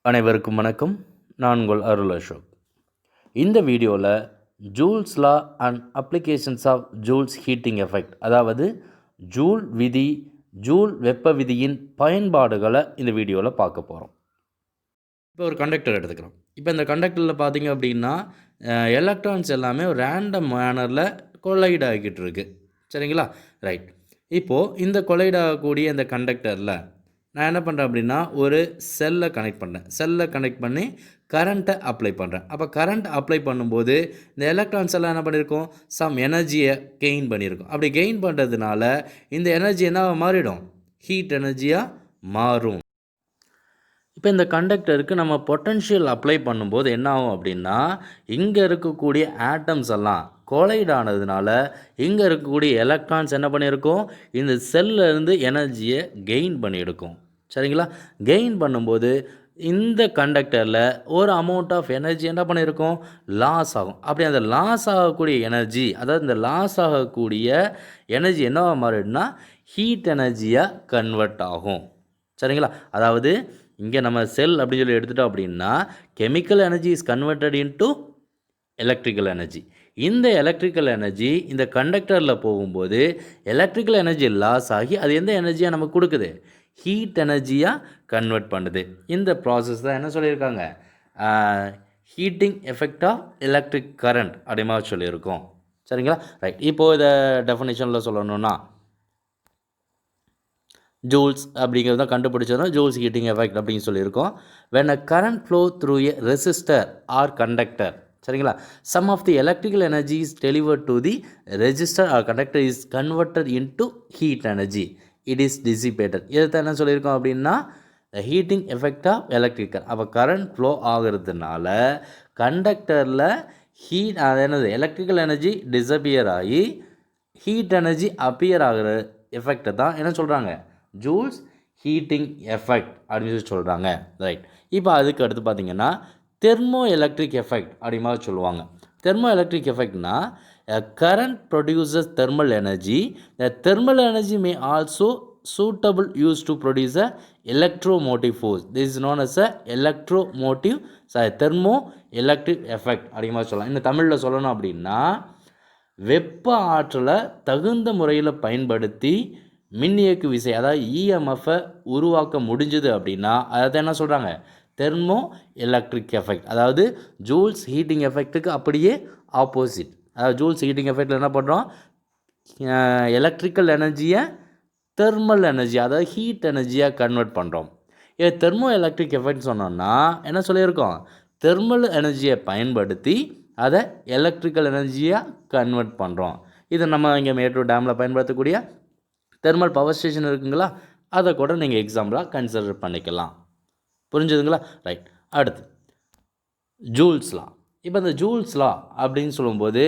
அனைவருக்கும் வணக்கம். நான் உங்கள் அருள் அசோக். இந்த வீடியோவில் Joule's law and applications of Joule's heating effect, அதாவது ஜூல் விதி, ஜூல் வெப்ப விதியின் பயன்பாடுகளை இந்த வீடியோவில் பார்க்க போகிறோம். இப்போ ஒரு கண்டக்டர் எடுத்துக்கிறோம். இப்போ இந்த கண்டக்டரில் பார்த்தீங்க அப்படின்னா எலக்ட்ரான்ஸ் எல்லாமே ஒரு ரேண்டம் மேனரில் கொலைட் ஆகிக்கிட்டு இருக்கு. சரிங்களா? ரைட். இப்போது இந்த கொலைட் ஆகக்கூடிய இந்த கண்டக்டரில் நான் என்ன பண்ணுறேன் அப்படின்னா ஒரு செல்லை கனெக்ட் பண்ணுறேன். செல்லை கனெக்ட் பண்ணி கரண்ட்டை அப்ளை பண்ணுறேன். அப்போ கரண்ட் அப்ளை பண்ணும்போது இந்த எலக்ட்ரான்ஸ் எல்லாம் என்ன பண்ணியிருக்கோம், சம் எனர்ஜியை கெயின் பண்ணியிருக்கோம். அப்படி கெயின் பண்ணுறதுனால இந்த எனர்ஜி என்ன மாறிடும், ஹீட் எனர்ஜியாக மாறும். இப்போ இந்த கண்டக்டருக்கு நம்ம பொட்டன்ஷியல் அப்ளை பண்ணும்போது என்ன ஆகும் அப்படின்னா, இங்கே இருக்கக்கூடிய ஆட்டம்ஸ் எல்லாம் கொலைட் ஆனதுனால இங்கே இருக்கக்கூடிய எலக்ட்ரான்ஸ் என்ன பண்ணியிருக்கோம், இந்த செல்லிருந்து எனர்ஜியை கெயின் பண்ணியிருக்கோம். சரிங்களா? கெயின் பண்ணும்போது இந்த கண்டக்டரில் ஒரு அமௌண்ட் ஆஃப் எனர்ஜி என்ன பண்ணியிருக்கோம், லாஸ் ஆகும். அப்படி அந்த லாஸ் ஆகக்கூடிய எனர்ஜி, அதாவது இந்த லாஸ் ஆகக்கூடிய எனர்ஜி என்னவா மாறிடுனா ஹீட் எனர்ஜியாக கன்வெர்ட் ஆகும். சரிங்களா? அதாவது இங்கே நம்ம செல் அப்படின்னு சொல்லி எடுத்துட்டோம் அப்படின்னா chemical energy is converted into electrical energy. இந்த எலக்ட்ரிக்கல் எனர்ஜி இந்த கண்டக்டரில் போகும்போது எலக்ட்ரிக்கல் எனர்ஜி லாஸ் ஆகி அது எந்த எனர்ஜியாக நமக்கு கொடுக்குது, ஹீட் எனர்ஜியாக கன்வெர்ட் பண்ணுது. இந்த ப்ராசஸ் தான் என்ன சொல்லியிருக்காங்க, heating effect of electric current அப்படிமா சொல்லியிருக்கோம். சரிங்களா? ரைட். இப்போது இதை டெஃபினேஷனில் சொல்லணும்னா ஜூல்ஸ் அப்படிங்கிறது தான் கண்டுபிடிச்சதும் ஜூல்ஸ் ஹீட்டிங் எஃபெக்ட் அப்படின்னு சொல்லியிருக்கோம். When a current flow through a resistor or conductor, சரிங்களா, some of the electrical energy is delivered to the resistor or conductor is converted into heat energy, it is dissipated. இதை தான் என்ன சொல்லியிருக்கோம் அப்படின்னா heating effect of electrical. அப்போ current flow ஆகிறதுனால கண்டக்டரில் heat என்னது எலக்ட்ரிக்கல் எனர்ஜி டிஸப்பியர் ஆகி ஹீட் எனர்ஜி அப்பியர் ஆகிற எஃபெக்டை தான் என்ன சொல்கிறாங்க, ஜூல்ஸ் ஹீட்டிங் எஃபெக்ட் அப்படின்னு சொல்கிறாங்க. ரைட். இப்போ அதுக்கு அடுத்து பார்த்தீங்கன்னா தெர்மோ எலக்ட்ரிக் எஃபெக்ட் அப்படிமா சொல்லுவாங்க. தெர்மோ எலக்ட்ரிக் எஃபெக்ட்னா current produces thermal energy, the thermal energy may also suitable used to produce a electromotive force. This is known as a electromotive thermo electric effect அப்படிமா சொல்லலாம். இந்த தமிழில் சொல்லணும் அப்படின்னா வெப்ப ஆற்றலை தகுந்த முறையில் பயன்படுத்தி மின்னியக்கு விசை, அதாவது இஎம்எஃப்பை உருவாக்க முடிஞ்சுது அப்படின்னா அதை என்ன சொல்கிறாங்க, தெர்மோ எலக்ட்ரிக் எஃபெக்ட். அதாவது ஜூல்ஸ் ஹீட்டிங் எஃபெக்ட்டுக்கு அப்படியே ஆப்போசிட். அதாவது ஜூல்ஸ் ஹீட்டிங் எஃபெக்டில் என்ன பண்ணுறோம், எலக்ட்ரிக்கல் எனர்ஜியை தெர்மல் எனர்ஜி, அதாவது ஹீட் எனர்ஜியாக கன்வெர்ட் பண்ணுறோம். இது தெர்மோ எலக்ட்ரிக் எஃபெக்ட் சொன்னோன்னா என்ன சொல்லியிருக்கோம், தெர்மல் எனர்ஜியை பயன்படுத்தி அதை எலக்ட்ரிக்கல் எனர்ஜியாக கன்வெர்ட் பண்ணுறோம். இது நம்ம இங்கே மேட்டூர் டேமில் பயன்படுத்தக்கூடிய தெர்மல் பவர் ஸ்டேஷன் இருக்குங்களா, அதை கூட நீங்கள் எக்ஸாம்பிளாக கன்சிடர் பண்ணிக்கலாம். புரிஞ்சுதுங்களா? ரைட். அடுத்து ஜூல்ஸ் லா. இப்போ இந்த ஜூல்ஸ் லா அப்படின்னு சொல்லும்போது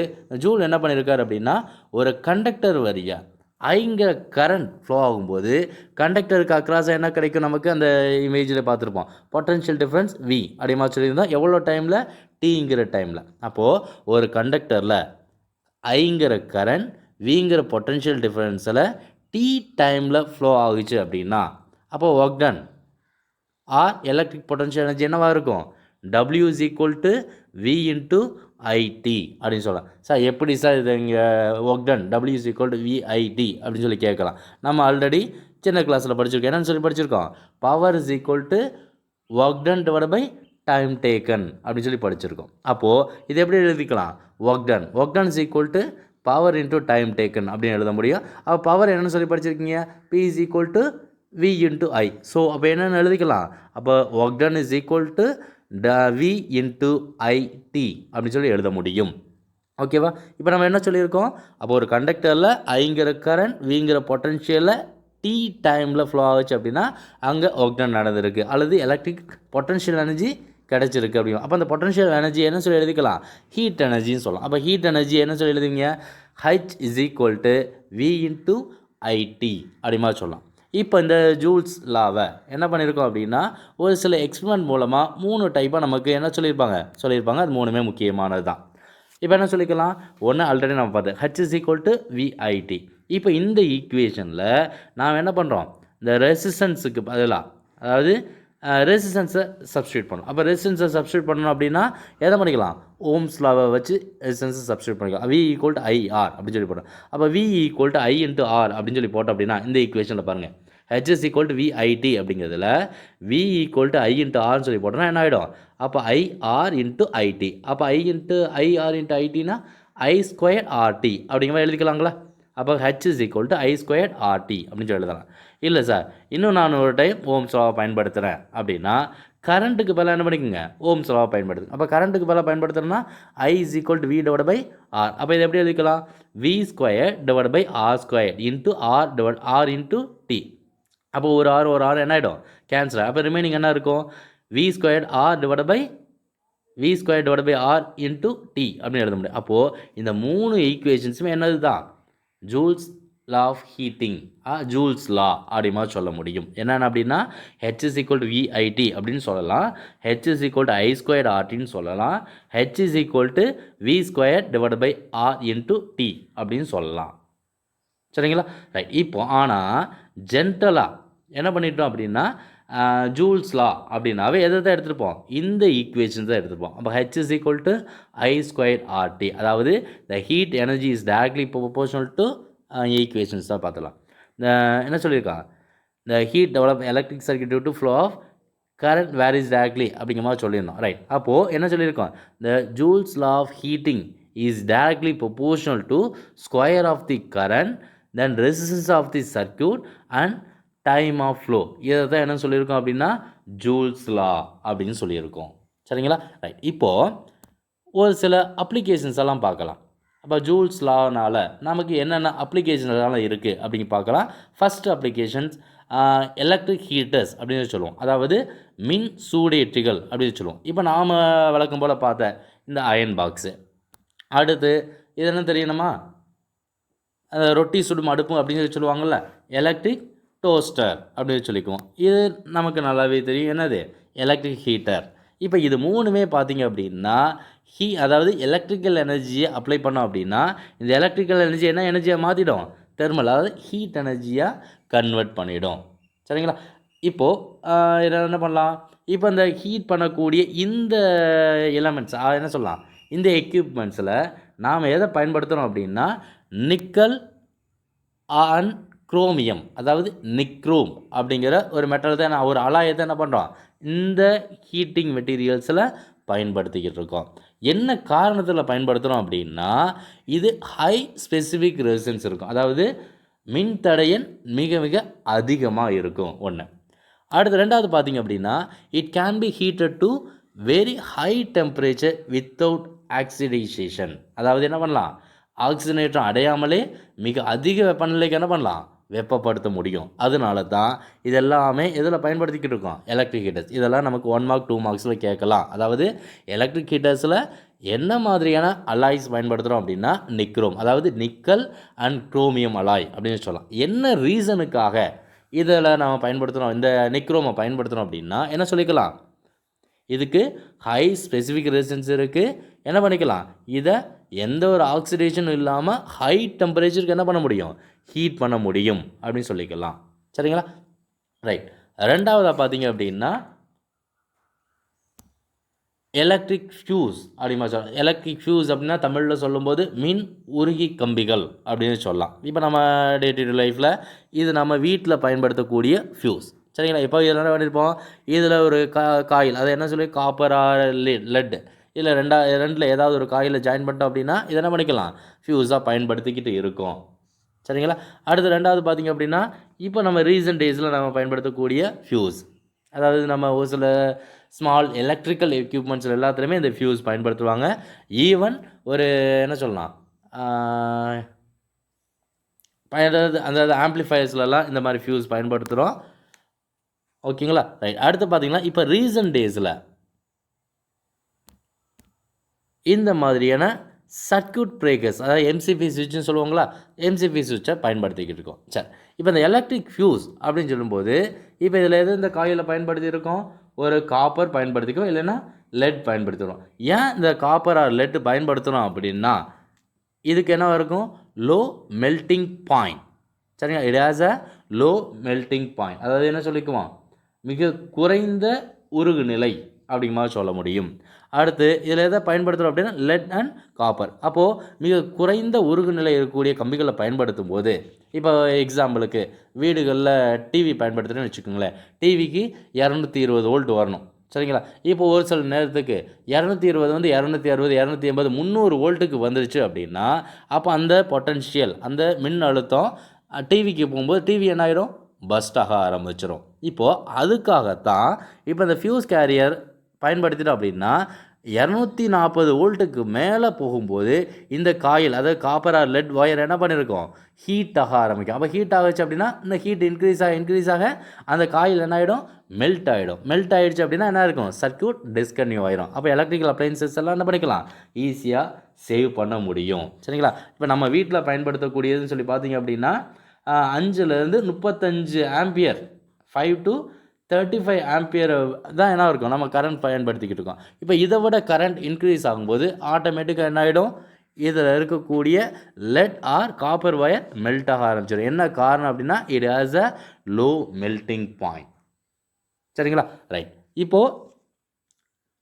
ஜூல் என்ன பண்ணியிருக்காரு அப்படின்னா ஒரு கண்டக்டர் வழியாக ஐங்கிற கரண்ட் ஃப்ளோ ஆகும்போது கண்டக்டருக்கு அக்ராஸாக என்ன கிடைக்கும், நமக்கு அந்த இமேஜில் பார்த்துருப்போம், பொட்டன்ஷியல் டிஃப்ரென்ஸ் வி அப்படிமா சொல்லியிருந்தோம். எவ்வளோ டைமில், டீங்கிற டைமில். அப்போது ஒரு கண்டக்டரில் ஐங்கிற கரண்ட் விங்கிற பொட்டன்ஷியல் டிஃப்ரென்ஸில் டி டைமில் ஃப்ளோ ஆகுச்சு அப்படின்னா அப்போது work done or electric potential energy என்னவாக இருக்கும், W is equal to V into IT அப்படின்னு சொல்லலாம். சார் எப்படி சார் இது இங்கே work done W is equal to VIT அப்படின்னு சொல்லி கேட்கலாம். நம்ம ஆல்ரெடி சின்ன கிளாஸில் படிச்சிருக்கோம். என்னன்னு சொல்லி படிச்சிருக்கோம், power is equal to work done divide by time taken அப்படின்னு சொல்லி படிச்சிருக்கோம். அப்போது இது எப்படி எழுதிக்கலாம், work done is equal to power into time taken அப்படின்னு எழுத முடியும். அப்போ பவர் என்னென்னு சொல்லி படிச்சிருக்கீங்க, P is equal to V into I. So அப்போ என்னென்னு எழுதிக்கலாம், அப்போ work done is equal to V into IT அப்படின்னு சொல்லி எழுத முடியும். ஓகேவா? இப்போ நம்ம என்ன சொல்லியிருக்கோம், அப்போ ஒரு கண்டக்டரில் ஐங்கிற கரண்ட் விங்கிற பொட்டன்ஷியலில் டி டைமில் ஃப்ளோ ஆகுச்சு அப்படின்னா அங்கே ஒர்க் டன் நடந்திருக்கு, அல்லது எலக்ட்ரிக் பொட்டன்ஷியல் எனர்ஜி கிடச்சிருக்கு அப்படின்னா அப்போ அந்த பொட்டன்ஷியல் எனர்ஜி என்ன சொல்லி எழுதிக்கலாம், ஹீட் எனர்ஜின்னு சொல்லலாம். அப்போ ஹீட் எனர்ஜி என்ன சொல்லி எழுதுவீங்க, H is equal to V into IT அப்படிமா சொல்லலாம். இப்போ இந்த ஜூல்ஸ் லாவை என்ன பண்ணியிருக்கோம் அப்படின்னா ஒரு சில எக்ஸ்பெரிமெண்ட் மூலமாக 3 டைப்பாக நமக்கு என்ன சொல்லியிருப்பாங்க, அது 3மே முக்கியமானது தான். இப்போ என்ன சொல்லிக்கலாம், ஒன்று ஆல்ரெடி நம்ம பார்த்தோம், H is equal to VIT. இப்போ இந்த ஈக்குவேஷனில் நாம் என்ன பண்ணுறோம், இந்த ரெசிஸ்டன்ஸுக்கு பதிலாக, அதாவது ரெசிஸ்டன்ஸை சப்ஸ்டியூட் பண்ணணும். அப்போ ரெசிஸ்டன்ஸை சப்ஸ்டியூட் பண்ணணும் அப்படின்னா எதை பண்ணிக்கலாம், ஓம்ஸ் லாவை வச்சு ரெசிஸ்டன்ஸை சப்ஸ்டியூட் பண்ணிக்கலாம். V ஈக்குவல் டு IR அப்படின்னு சொல்லி போட்டோம். அப்போ V equal to I into R அப்படின்னு சொல்லி போட்டோம் அப்படின்னா இந்த ஈக்குவேஷனில் பாருங்கள் H is equal to VIT அப்படிங்கிறதுல V equal to I into Rன்னு சொல்லி போட்டோம்னா என்ன ஆகிடும், அப்போ IR இன்ட்டு IT. அப்போ I இன்ட்டு IR இன்ட்டு ITனா I ஸ்கொயர் RT அப்படிங்கிற மாதிரி எழுதிக்கலாங்களா. அப்போ H is equal to I square RT அப்படின்னு சொல்லி எழுதலாம். இல்லை சார் இன்னும் நான் ஒரு டைம் ஓம்ஸ் லாவை பயன்படுத்துகிறேன் அப்படின்னா கரண்ட்டுக்கு பதிலாக என்ன பண்ணிக்கோங்க, ஓம்ஸ் லாவை பயன்படுத்துங்க. அப்போ கரண்ட்டுக்கு பதிலாக பயன்படுத்துகிறோன்னா I is equal to V divide by R. அப்போ இது எப்படி எழுதிக்கலாம், V square divide by R square into R into T. அப்போ ஒரு R என்ன ஆகிடும், கேன்சல். அப்போ ரிமைனிங் என்ன இருக்கும், V square R divide by R into T அப்படின்னு எழுத முடியும். அப்போது இந்த 3 ஈக்குவேஷன்ஸுமே என்னது தான், Joule's law of heating, Joule's law அப்படிமா சொல்ல முடியும். என்னென்ன அப்படின்னா H is equal to VIT அப்படின்னு சொல்லலாம், H is equal to I square RTன்னு சொல்லலாம், H is equal to V square divide by R into T அப்படின்னு சொல்லலாம். சரிங்களா, ரைட். இப்போ ஆனால் ஜென்ரலாக என்ன பண்ணிட்டோம் அப்படின்னா ஜூல்ஸ் லா அப்படின்னாவே எதை தான் எடுத்துருப்போம், இந்த ஈக்குவேஷன்ஸ் தான் எடுத்துருப்போம். அப்போ H is equal to I square RT, அதாவது the heat energy is directly proportional to equations தான் பார்த்துலாம். என்ன சொல்லியிருக்காங்க, the heat develop electric circuit due to flow of current varies directly அப்படிங்கிற மாதிரி சொல்லியிருந்தோம், ரைட். அப்போது என்ன சொல்லியிருக்கோம், the Joule's law of heating is directly proportional to square of the current then resistance of the circuit and time of flow. இதை தான் என்ன சொல்லியிருக்கோம் அப்படின்னா ஜூல்ஸ் லா அப்படின்னு சொல்லியிருக்கோம். சரிங்களா, ரைட். இப்போது ஒரு சில அப்ளிகேஷன்ஸ் எல்லாம் பார்க்கலாம். அப்போ ஜூல்ஸ் லானால் நமக்கு என்னென்ன அப்ளிகேஷன்ஸ் எல்லாம் இருக்குது அப்படின்னு பார்க்கலாம். ஃபஸ்ட் அப்ளிகேஷன்ஸ் எலக்ட்ரிக் ஹீட்டர்ஸ் அப்படின்னு சொல்லுவோம், அதாவது மின் சூடேற்றிகள் அப்படின்னு சொல்லுவோம். இப்போ நாம் வழக்கம் போல் பார்த்த இந்த அயன் பாக்ஸு, அடுத்து இது என்ன தெரியணுமா, ரொட்டி சுடும் அடுப்பு அப்படின்னு சொல்லி சொல்லுவாங்கள்ல, எலக்ட்ரிக் டோஸ்டர் அப்படின்னு சொல்லிக்குவோம். இது நமக்கு நல்லாவே தெரியும், என்னது எலக்ட்ரிக் ஹீட்டர். இப்போ இது மூணுமே பார்த்திங்க அப்படின்னா அதாவது எலக்ட்ரிக்கல் எனர்ஜியை அப்ளை பண்ணோம் அப்படின்னா இந்த எலக்ட்ரிக்கல் எனர்ஜி என்ன எனர்ஜியாக மாற்றிடும், தெர்மல், அதாவது ஹீட் எனர்ஜியாக கன்வெர்ட் பண்ணிடும். சரிங்களா, இப்போது என்ன பண்ணலாம், இப்போ இந்த ஹீட் பண்ணக்கூடிய இந்த எலமெண்ட்ஸ் என்ன சொல்லலாம், இந்த எக்யூப்மெண்ட்ஸில் நாம் எதை பயன்படுத்துகிறோம் அப்படின்னா நிக்கல் அண்ட் குரோமியம், அதாவது நிக்ரோம் அப்படிங்கிற ஒரு மெட்டல் தான், ஒரு அலாயத்தை என்ன பண்ணுறோம் இந்த ஹீட்டிங் மெட்டீரியல்ஸில் பயன்படுத்திக்கிட்டு இருக்கோம். என்ன காரணத்தில் பயன்படுத்துகிறோம் அப்படின்னா இது ஹை ஸ்பெசிஃபிக் ரெசிஸ்டன்ஸ் இருக்கும், அதாவது மின்தடையன் மிக மிக அதிகமாக இருக்கும் ஒன்று. அடுத்து ரெண்டாவது பார்த்திங்க அப்படின்னா it can be heated to very high temperature without oxidisation, அதாவது என்ன பண்ணலாம், ஆக்சிஜனேற்றம் அடையாமலே மிக அதிக வெப்பநிலைக்கு என்ன பண்ணலாம், வெப்பப்படுத்த முடியும். அதனால தான் இதெல்லாமே இதில் பயன்படுத்திக்கிட்டு இருக்கோம் எலக்ட்ரிக் ஹீட்டர்ஸ். இதெல்லாம் நமக்கு 1 மார்க் 2 மார்க்ஸில் கேட்கலாம். அதாவது எலக்ட்ரிக் ஹீட்டர்ஸில் என்ன மாதிரியான அலாய்ஸ் பயன்படுத்துகிறோம் அப்படின்னா நிக்ரோம், அதாவது நிக்கல் அண்ட் குரோமியம் அலாய் அப்படின்னு சொல்லலாம். என்ன ரீசனுக்காக இதில் நம்ம பயன்படுத்துகிறோம், இந்த நிக்ரோமை பயன்படுத்துகிறோம் அப்படின்னா என்ன சொல்லிக்கலாம், இதுக்கு ஹை ஸ்பெசிஃபிக் ரெசிஸ்டன்ஸ் இருக்குது, என்ன பண்ணிக்கலாம், இதை எந்த ஒரு ஆக்சிடேஷனும் இல்லாமல் ஹை டெம்பரேச்சருக்கு என்ன பண்ண முடியும், ஹீட் பண்ண முடியும் அப்படின்னு சொல்லிக்கலாம். சரிங்களா, ரைட். ரெண்டாவதாக பார்த்தீங்க அப்படின்னா எலக்ட்ரிக் ஃபியூஸ் அப்படிமா சொல்லலாம். எலக்ட்ரிக் ஃபியூஸ் அப்படின்னா தமிழில் சொல்லும்போது மின் உருகி கம்பிகள் அப்படின்னு சொல்லலாம். இப்போ நம்ம டே டு டே லைஃப்பில் இது நம்ம வீட்டில் பயன்படுத்தக்கூடிய ஃபியூஸ். சரிங்களா, இப்போ இதில் என்ன பண்ணியிருப்போம், இதில் ஒரு காயில், அதை என்ன சொல்லி காப்பரா லெட், இல்லை ரெண்டில் ஏதாவது ஒரு காயில் ஜாயின் பண்ணிட்டோம் அப்படின்னா இதை என்ன பண்ணிக்கலாம், ஃபியூஸாக பயன்படுத்திக்கிட்டு இருக்கோம். சரிங்களா, அடுத்து ரெண்டாவது பார்த்திங்க அப்படின்னா இப்போ நம்ம ரீசன்ட் டேஸில் நம்ம பயன்படுத்தக்கூடிய ஃபியூஸ், அதாவது நம்ம ஒரு சில ஸ்மால் எலக்ட்ரிக்கல் எக்யூப்மெண்ட்ஸில் எல்லாத்துலேயுமே இந்த ஃபியூஸ் பயன்படுத்துவாங்க. ஈவன் ஒரு என்ன சொல்லலாம், அதாவது அந்த ஆம்ப்ளிஃபயர்ஸ்லாம் இந்த மாதிரி ஃபியூஸ் பயன்படுத்துகிறோம். ஓகேங்களா, ரைட். அடுத்து பார்த்திங்கன்னா இப்போ ரீசன்ட் டேஸில் இந்த மாதிரியான சர்க்யூட் பிரேக்கர்ஸ், அதாவது எம்சிபி சுவிட்சுன்னு சொல்லுவாங்களா, எம்சிபி சுவிட்சை பயன்படுத்திக்கிட்டு இருக்கோம். சரி, இப்போ இந்த எலக்ட்ரிக் ஃபியூஸ் அப்படின்னு சொல்லும்போது இப்போ இதில் எது இந்த காயிலில் பயன்படுத்தியிருக்கோம், ஒரு காப்பர் பயன்படுத்திக்கிறோம், இல்லைன்னா லெட் பயன்படுத்துகிறோம். ஏன் இந்த காப்பர் ஆர் லெட் பயன்படுத்துகிறோம் அப்படின்னா இதுக்கு என்ன இருக்கும், லோ மெல்ட்டிங் பாயிண்ட். சரிங்களா, it has a low melting point, அதாவது என்ன சொல்லிக்குவோம், மிக குறைந்த உருகுநிலை அப்படிங்கிற மாதிரி சொல்ல முடியும். அடுத்து இதில் எதை பயன்படுத்துகிறோம் அப்படின்னா லெட் அண்ட் காப்பர். அப்போது மிக குறைந்த உருகுநிலை இருக்கக்கூடிய கம்பிகளை பயன்படுத்தும் போது, இப்போ எக்ஸாம்பிளுக்கு வீடுகளில் டிவி பயன்படுத்துகிறேன்னு வச்சுக்கோங்களேன். டிவிக்கு 220 வோல்ட் வரணும், சரிங்களா? இப்போ ஒரு சில நேரத்துக்கு 220 வந்து 260, 280, 300 வோல்ட்டுக்கு வந்துருச்சு அப்படின்னா, அப்போ அந்த பொட்டன்ஷியல், அந்த மின் அழுத்தம் டிவிக்கு போகும்போது டிவி என்ன ஆயிரும், பஸ்ட் ஆக ஆரம்பிச்சிடும். இப்போது அதுக்காகத்தான் இப்போ இந்த ஃபியூஸ் கேரியர் பயன்படுத்திட்டோம் அப்படின்னா 240 வோல்ட்டுக்கு மேலே போகும்போது இந்த காயில், அதாவது காப்பர் ஆர் லெட் ஒயர் என்ன பண்ணியிருக்கோம், ஹீட் ஆக ஆரம்பிக்கும். அப்போ ஹீட் ஆகிடுச்சு அப்படின்னா இந்த ஹீட் இன்க்ரீஸ் ஆக அந்த காயில் என்ன ஆகிடும், மெல்ட் ஆகிடும். மெல்ட் ஆகிடுச்சு அப்படின்னா என்ன இருக்கும், சர்க்யூட் டிஸ்கன்டினியூ ஆயிரும். அப்போ எலக்ட்ரிக்கல் அப்ளையன்சஸ் எல்லாம் என்ன பண்ணிக்கலாம், ஈஸியாக சேவ் பண்ண முடியும், சரிங்களா? இப்போ நம்ம வீட்டில் பயன்படுத்தக்கூடியதுன்னு சொல்லி பார்த்தீங்க அப்படின்னா 5லேருந்து 35 ஆம்பியர், 5 to 35 ஆம்பியர் தான் என்ன இருக்கும் நம்ம கரண்ட் பயன்படுத்திக்கிட்டு இருக்கோம். இப்போ இதை விட கரண்ட் இன்க்ரீஸ் ஆகும்போது ஆட்டோமேட்டிக்காக என்ன ஆகிடும், இதில் இருக்கக்கூடிய lead or copper wire melt ஆக ஆரம்பிச்சிடும். என்ன காரணம் அப்படின்னா it has a low melting point, சரிங்களா? ரைட். இப்போது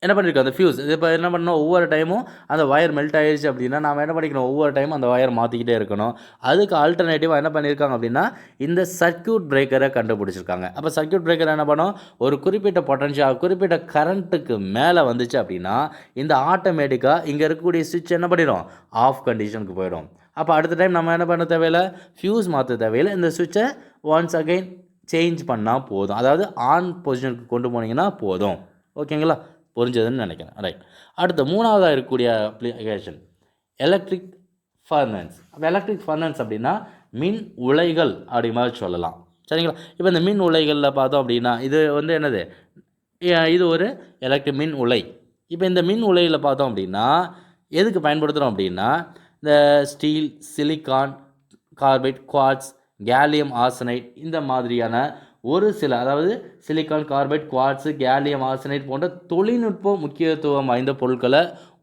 என்ன பண்ணியிருக்கோம், அந்த ஃபியூஸ் இப்போ என்ன பண்ணணும், ஒவ்வொரு டைமும் அந்த ஒயர் மெல்ட் ஆகிடுச்சு அப்படின்னா நாம் என்ன பண்ணிக்கணும், ஒவ்வொரு டைமும் அந்த ஒயர் மாற்றிக்கிட்டே இருக்கணும். அதுக்கு ஆல்டர்னேட்டிவாக என்ன பண்ணியிருக்காங்க அப்படின்னா இந்த சர்க்யூட் பிரேக்கரை கண்டுபிடிச்சிருக்காங்க. அப்போ சர்க்யூட் பிரேக்கர் என்ன பண்ணோம், ஒரு குறிப்பிட்ட பொட்டன்ஷியல், குறிப்பிட்ட கரண்ட்டுக்கு மேலே வந்துச்சு அப்படின்னா இந்த ஆட்டோமேட்டிக்காக இங்கே இருக்கக்கூடிய சுவிட்ச் என்ன பண்ணிடும், ஆஃப் கண்டிஷனுக்கு போயிடும். அப்போ அடுத்த டைம் நம்ம என்ன பண்ண தேவையில்லை, ஃபியூஸ் மாற்ற தேவையில்லை, இந்த சுவிட்சை ஒன்ஸ் அகைன் சேஞ்ச் பண்ணால் போதும், அதாவது ஆன் பொசிஷனுக்கு கொண்டு போனீங்கன்னா போதும். ஓகேங்களா, புரிஞ்சதுன்னு நினைக்கிறேன். ரைட். அடுத்து மூணாவதாக இருக்கக்கூடிய அப்ளிகேஷன் எலக்ட்ரிக் ஃபர்னன்ஸ். அப்போ எலக்ட்ரிக் ஃபர்னன்ஸ் அப்படின்னா மின் உலைகள் அப்படி மாதிரி சொல்லலாம், சரிங்களா? இப்போ இந்த மின் உலைகளில் பார்த்தோம் அப்படின்னா இது வந்து என்னது, இது ஒரு எலக்ட்ரிக் மின் உலை. இப்போ இந்த மின் உலையில் பார்த்தோம் அப்படின்னா எதுக்கு பயன்படுத்துகிறோம் அப்படின்னா இந்த steel, silicon carbide, quartz, gallium arsenide இந்த மாதிரியான ஒரு சில, அதாவது சிலிக்கான் கார்பைட், குவார்ட்ஸு, கேலியம் ஆர்சனைட் போன்ற தொழில்நுட்ப முக்கியத்துவம் வாய்ந்த பொருட்களை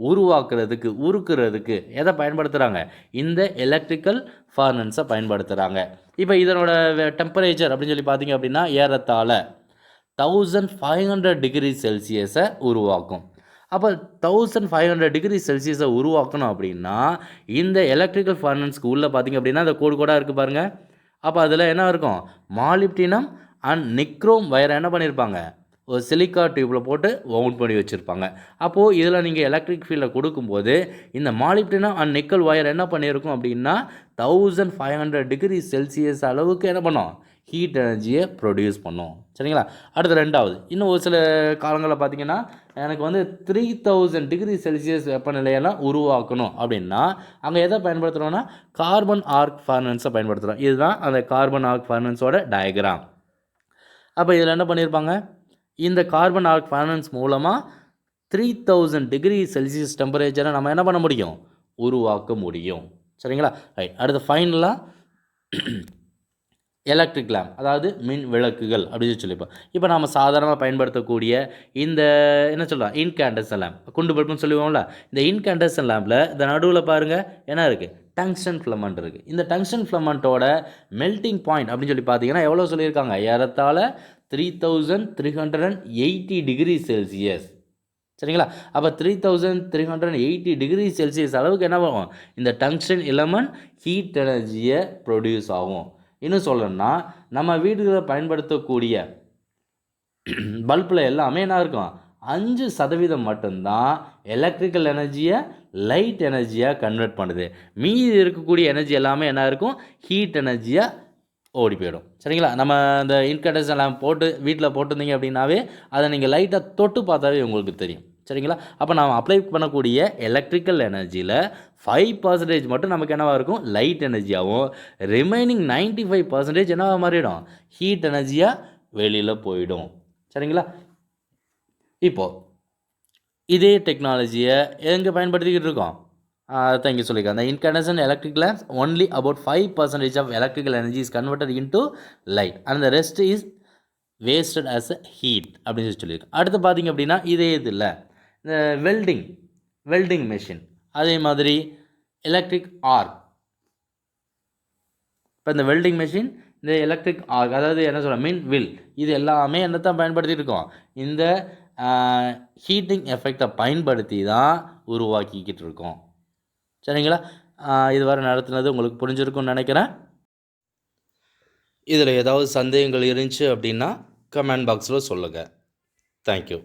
உருவாக்குறதுக்கு, உருக்குறதுக்கு எதை பயன்படுத்துகிறாங்க, இந்த எலக்ட்ரிக்கல் ஃபர்னன்ஸை பயன்படுத்துகிறாங்க. இப்போ இதனோட டெம்பரேச்சர் அப்படின்னு சொல்லி பார்த்தீங்க அப்படின்னா ஏறத்தாழ 1500 டிகிரி செல்சியஸை உருவாக்கும். அப்போ 1500 டிகிரி செல்சியஸை உருவாக்கணும் அப்படின்னா இந்த எலக்ட்ரிக்கல் ஃபர்னன்ஸ்க்கு உள்ளே பார்த்தீங்க அப்படின்னா அந்த கோடாக இருக்குது பாருங்கள். அப்போ அதில் என்ன இருக்கும், மாலிப்டினம் அண்ட் நிக்ரோம் வயரை என்ன பண்ணியிருப்பாங்க, ஒரு சிலிக்கா டியூப்பில் போட்டு வவுண்ட் பண்ணி வச்சுருப்பாங்க. அப்போது இதில் நீங்கள் எலக்ட்ரிக் ஃபீல்டை கொடுக்கும்போது இந்த மாலிப்டினம் அண்ட் நிக்கல் வயர் என்ன பண்ணியிருக்கும் அப்படின்னா 1500 டிகிரி செல்சியஸ் அளவுக்கு என்ன பண்ணும், ஹீட் எனர்ஜியை ப்ரொடியூஸ் பண்ணும், சரிங்களா? அடுத்து ரெண்டாவது, இன்னும் ஒரு சில காலங்களில் பார்த்தீங்கன்னா எனக்கு வந்து 3000 டிகிரி செல்சியஸ் வெப்பநிலையெல்லாம் உருவாக்கணும் அப்படின்னா அங்கே எதை பயன்படுத்துகிறோன்னா கார்பன் ஆர்க் ஃபர்னன்ஸை பயன்படுத்துகிறோம். இதுதான் அந்த கார்பன் ஆர்க் ஃபர்னன்ஸோட டயக்ராம். அப்போ இதில் என்ன பண்ணியிருப்பாங்க, இந்த கார்பன் ஆர்க் ஃபர்னன்ஸ் மூலமாக 3000 டிகிரி செல்சியஸ் டெம்பரேச்சரை நம்ம என்ன பண்ண முடியும், உருவாக்க முடியும், சரிங்களா? ரைட். அடுத்து ஃபைனலாக எலக்ட்ரிக் லேம்ப், அதாவது மின் விளக்குகள் அப்படின்னு சொல்லிப்போம். இப்போ நம்ம சாதாரணமாக பயன்படுத்தக்கூடிய இந்த என்ன சொல்லலாம், இன்கேண்டன்சன் லேம்ப், குண்டு பல்புன்னு சொல்லுவோம்ல, இந்த இன்கேண்டன்சன் லேம்பில் இந்த நடுவில் பாருங்கள் என்ன இருக்குது, டங்ஸ்டன் ஃபிலமெண்ட் இருக்குது. இந்த டங்ஸ்டன் ஃபிலமெண்ட்டோட மெல்ட்டிங் பாயிண்ட் அப்படின்னு சொல்லி பார்த்தீங்கன்னா எவ்வளோ சொல்லியிருக்காங்க, ஏறத்தாழ 3380 டிகிரி செல்சியஸ், சரிங்களா? அப்போ 3380 டிகிரி செல்சியஸ் அளவுக்கு என்ன ஆகும், இந்த டங்ஸ்டன் எலமெண்ட் ஹீட் எனர்ஜியை ப்ரொடியூஸ் ஆகும். இன்னும் சொல்லணும்னா நம்ம வீடுகளில் பயன்படுத்தக்கூடிய பல்பில் எல்லாமே என்ன இருக்கும், 5% மட்டும்தான் எலக்ட்ரிக்கல் எனர்ஜியை லைட் எனர்ஜியாக கன்வெர்ட் பண்ணுது. மீதி இருக்கக்கூடிய எனர்ஜி எல்லாமே என்ன இருக்கும், ஹீட் எனர்ஜியாக ஓடி போயிடும், சரிங்களா? நம்ம இந்த இன்கண்டன்சன் லேம்ப் போட்டு வீட்டில் போட்டிருந்தீங்க அப்படின்னாவே அதை நீங்கள் லைட்டாக தொட்டு பார்த்தாவே உங்களுக்கு தெரியும், சரிங்களா? அப்போ நாம் அப்ளை பண்ணக்கூடிய எலக்ட்ரிக்கல் எனர்ஜியில் 5% மட்டும் நமக்கு என்னவாக இருக்கும், லைட் எனர்ஜியாகவும், ரிமைனிங் 95% என்னவாக மாறிடும், ஹீட் எனர்ஜியாக வெளியில் போயிடும், சரிங்களா? இப்போது இதே டெக்னாலஜியை எங்கே பயன்படுத்திக்கிட்டு இருக்கோம், அதான் இங்கே சொல்லியிருக்காங்க. The incandescent electric lamps only about 5% of electrical energy is converted into light and the rest is wasted as a heat அப்படின்னு சொல்லியிருக்கேன். அடுத்து பார்த்தீங்க அப்படின்னா இதே இது இல்லை, இந்த வெல்டிங் மெஷின், அதே மாதிரி எலக்ட்ரிக் ஆர்க். இப்போ இந்த வெல்டிங் மெஷின், இந்த எலக்ட்ரிக் ஆர்க், அதாவது என்ன சொல்ல மின் வில், இது எல்லாமே என்ன தான் பயன்படுத்திட்டு இருக்கோம், இந்த ஹீட்டிங் எஃபெக்டை பயன்படுத்தி தான் உருவாக்கிக்கிட்டு இருக்கோம். சரிங்களா? இதுவரை நடத்துனது உங்களுக்கு புரிஞ்சிருக்கும்னு நினைக்கிறேன். இதில் ஏதாவது சந்தேகங்கள் இருந்துச்சு அப்படின்னா கமெண்ட் பாக்ஸில் சொல்லுங்கள். தேங்க்யூ.